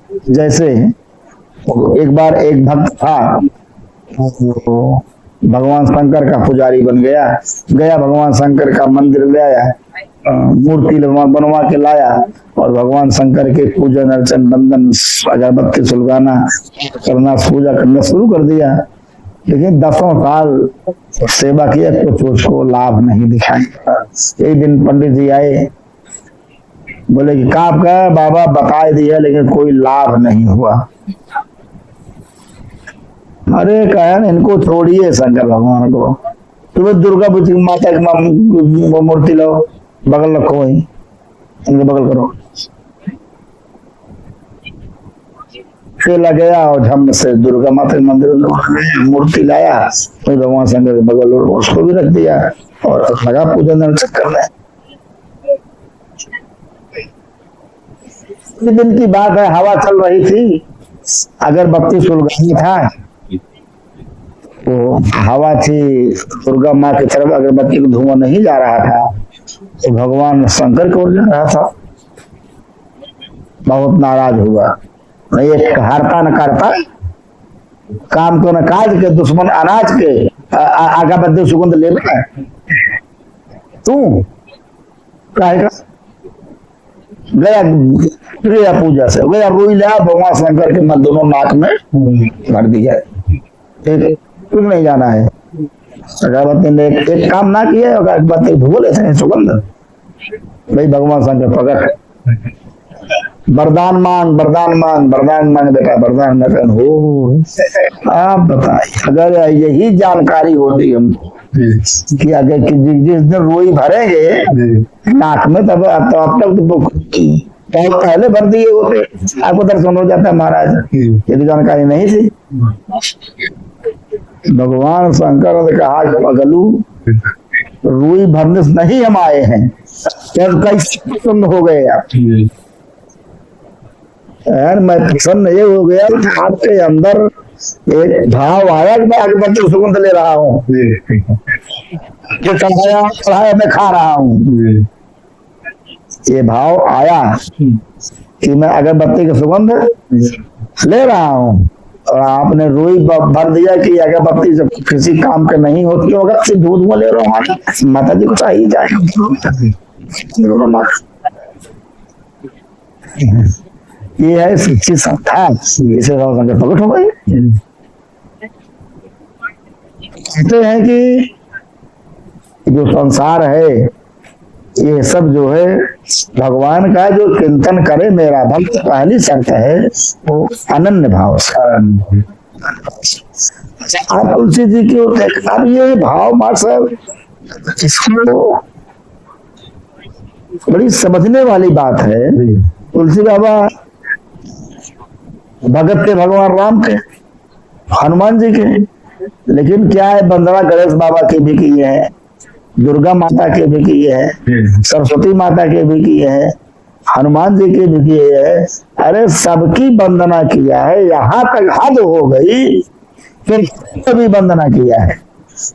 जैसे एक बार एक भक्त था, वो भगवान शंकर का पुजारी बन गया। भगवान शंकर का मंदिर ले आया, मूर्ति बनवा के लाया और भगवान शंकर के पूजन अर्चन बंदन अगरबत्ती सुलगाना करना, पूजा करना शुरू कर दिया। लेकिन 10 साल सेवा किया, कुछ उसको लाभ नहीं दिखाई। एक दिन पंडित जी आए, बोले कि काम का बाबा बता दिया लेकिन कोई लाभ नहीं हुआ। अरे कहा इनको छोड़िए शंकर भगवान को, तुम्हें दुर्गा माता की मूर्ति लो, बगल रखो, वही इनके बगल करो। चला गया और झम से दुर्गा माता के मंदिर मूर्ति लाया, वही भगवान शंकर के बगल उसको भी रख दिया और लगा पूजन अर्चन करने। दिन की बात है, हवा चल रही थी, अगरबत्ती सुलगानी था, वो हवा थी, दुर्गा माँ की तरफ अगरबत्ती को धुआं नहीं जा रहा था, तो भगवान शंकर की ओर जा रहा था। बहुत नाराज हुआ, नहीं एक हारता न करता, काम को न काज के, दुश्मन अनाज के, अगरबत्ती सुगंध ले तू कहेगा। गया पूजा से गया, रोई लिया, भगवान शंकर के मत दोनों नाक में भर दिया। कुछ नहीं जाना है, अगरबत्ती ने एक काम ना किया, अगरबत्ती धो लेते हैं सुगंध। भाई भगवान शंकर प्रकट, वरदान मांग, वरदान मांग, वरदान मांग बेटा, वरदान मांग हो। आप बताइए, अगर यही जानकारी होती हमको कि अगर जिस दिन रोई भरेंगे नाक में, तब अब तक तो पहले भर दिए होते, आपको दर्शन हो जाता है महाराज। यदि जानकारी नहीं थी, भगवान शंकर ने कहा पगलू, रूई भरने से नहीं हम आए हैं, कैसे प्रसन्न हो गए आप? मैं प्रसन्न ये हो गया आपके अंदर एक भाव आया कि मैं अगरबत्ती सुगंध ले रहा हूँ, जो चढ़ाया मैं खा रहा हूँ। ये भाव आया कि मैं अगरबत्ती की सुगंध ले रहा हूँ, और आपने रोई भर दिया कि अगरबत्ती जब किसी काम के नहीं होती होगा, सिर्फ धुआं ले रहा हूँ। माता जी को चाहिए जाए, ये है सच्ची श्रद्धा, इसे प्रकट हो गई। कहते हैं कि जो संसार है ये सब जो है भगवान का जो चिंतन करे मेरा भक्त, पहली शर्त है वो अनन्य भाव से। आप तुलसी जी की ओर देखना, ये भाव मार साहब, इसको बड़ी समझने वाली बात है। तुलसी बाबा भगत के भगवान राम के, हनुमान जी के, लेकिन क्या है, वंदना गणेश बाबा के भी किए हैं, दुर्गा माता के भी किए हैं, सरस्वती माता के भी किए हैं, हनुमान जी के भी किए हैं। अरे सबकी वंदना किया है, यहाँ तक हद हो गई फिर भी वंदना किया है,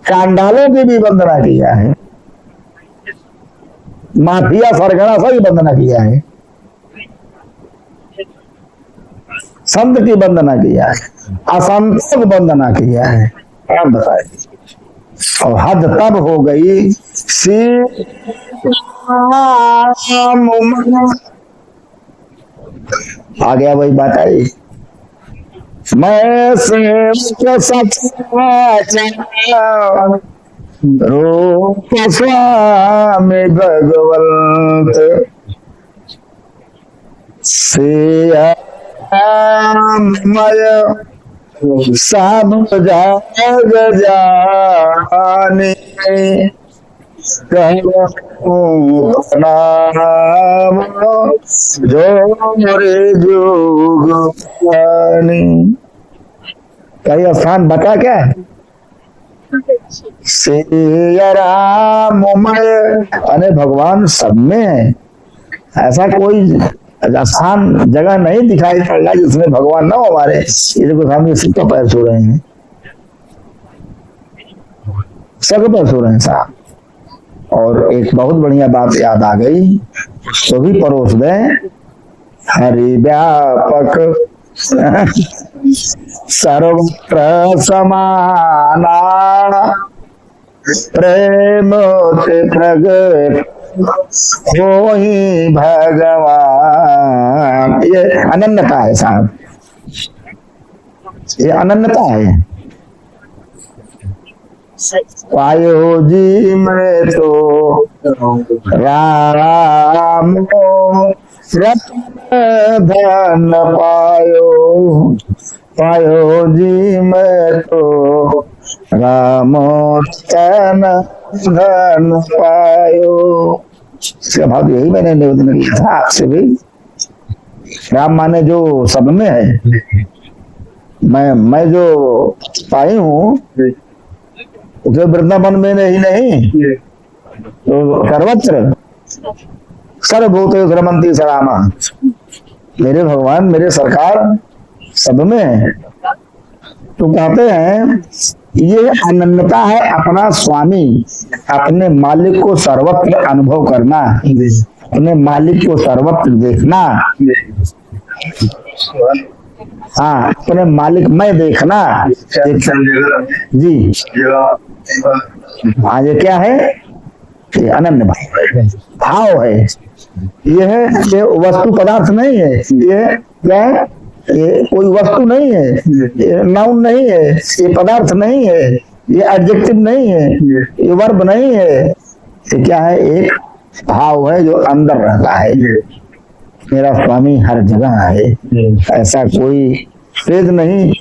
चांडालों की भी वंदना किया है, माफिया सरगना सभी वंदना किया है, संत की वंदना किया है, असंतों की वंदना किया है। आप बताइए, और हद तब हो गई आ गया वही बात आई, मैं से रूप स्वामी भगवंत से मय सब जग जाने नाम जो मोरे जोग कई स्थान बता क्या से राममय, अरे भगवान सब में है, ऐसा कोई आसान जगह नहीं दिखाई पड़ रहा जिसमें भगवान ना हो हमारे। इसे को सामने सबका पैर सो रहे हैं, सब पैर सो रहे हैं साहब। और एक बहुत बढ़िया बात याद आ गई, तो भी परोस दें हरि व्यापक सर्वत्र समाना प्रेम ते प्रगट हो ही भगवान। ये अनन्यता है साहब, ये अनन्यता है। पायो जी मैं तो राम रत्न धन पायो, पायो जी मैं तो राम रत्न धन पायो। इसका भाव यही मैंने निवेदन किया था आपसे भी। राम माने जो सब में है, मैं जो पाई हूँ उसे वृंदावन में नहीं तो सर्वत्र सर्वभूतेषु रमन्ति स रामा। मेरे भगवान मेरे सरकार सब में है। तो कहते हैं ये अनन्यता है, अपना स्वामी अपने मालिक को सर्वत्र अनुभव करना, अपने मालिक को सर्वत्र देखना। हाँ, अपने मालिक में देखना जी। हाँ, ये क्या है? ये अनन्य भाव है। ये वस्तु पदार्थ नहीं है। ये क्या है? ये कोई वस्तु नहीं है, ये नाउन नहीं है, ये पदार्थ नहीं है, ये एडजेक्टिव नहीं है, ये वर्ब नहीं है। ये क्या है? एक भाव है जो अंदर रहता है। मेरा स्वामी हर जगह है। ऐसा कोई सेज नहीं,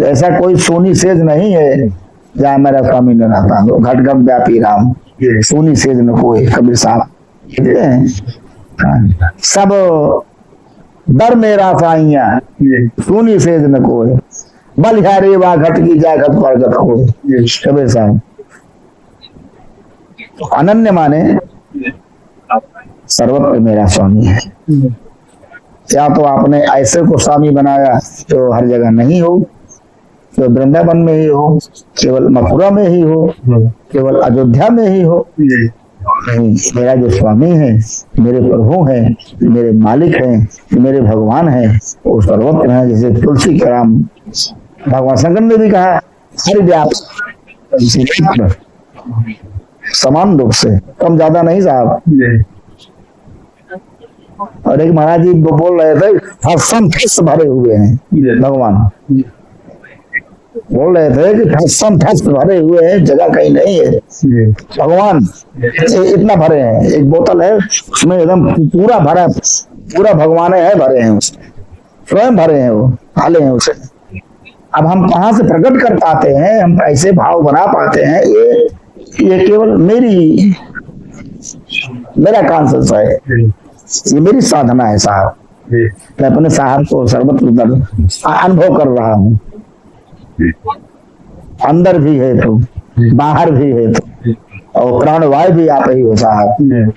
ऐसा कोई सोनी सेज नहीं है जहाँ मेरा स्वामी न रहता हो। घट घट व्यापी राम, सोनी सेज न कोई, कबीर साहब कहते हैं। सब दर मेरा साइया, सोनी सेज न कोई, बलिहारे वा घट की जा घट पर घट कोई, कबीर साहब। अनन्य माने सर्वत्र मेरा स्वामी है। या तो आपने ऐसे को स्वामी बनाया जो हर जगह नहीं हो, तो वृंदावन में ही हो, केवल मथुरा में ही हो, केवल अयोध्या में ही हो। नहीं, मेरा जो स्वामी है, मेरे प्रभु हैं, मेरे मालिक हैं, मेरे भगवान हैं, वो सर्वत्र है। जैसे तुलसी के राम भगवान शंकर ने भी कहा हरि व्यापक समान रूप से, कम ज्यादा नहीं साहब। और एक महाराज जी बोल रहे थे हर्षम ठस भरे हुए हैं, भगवान बोल रहे थे कि हर्षम ठस भरे हुए हैं, जगह कहीं नहीं है। भगवान इतना भरे हैं, एक बोतल है उसमें एकदम पूरा भरा, पूरा भगवान है भरे हैं, उसमें स्वयं भरे हैं, वो हाले हैं उसे। अब हम कहाँ से प्रकट कर पाते हैं, हम ऐसे भाव बना पाते हैं, ये केवल मेरा कॉन्सेप्ट है, ये मेरी साधना है साहब। मैं अपने साहब को सर्वत्र अनुभव कर रहा हूँ। अंदर भी है तो, बाहर भी है तो, और प्राणवायु भी आप ही हो साहब।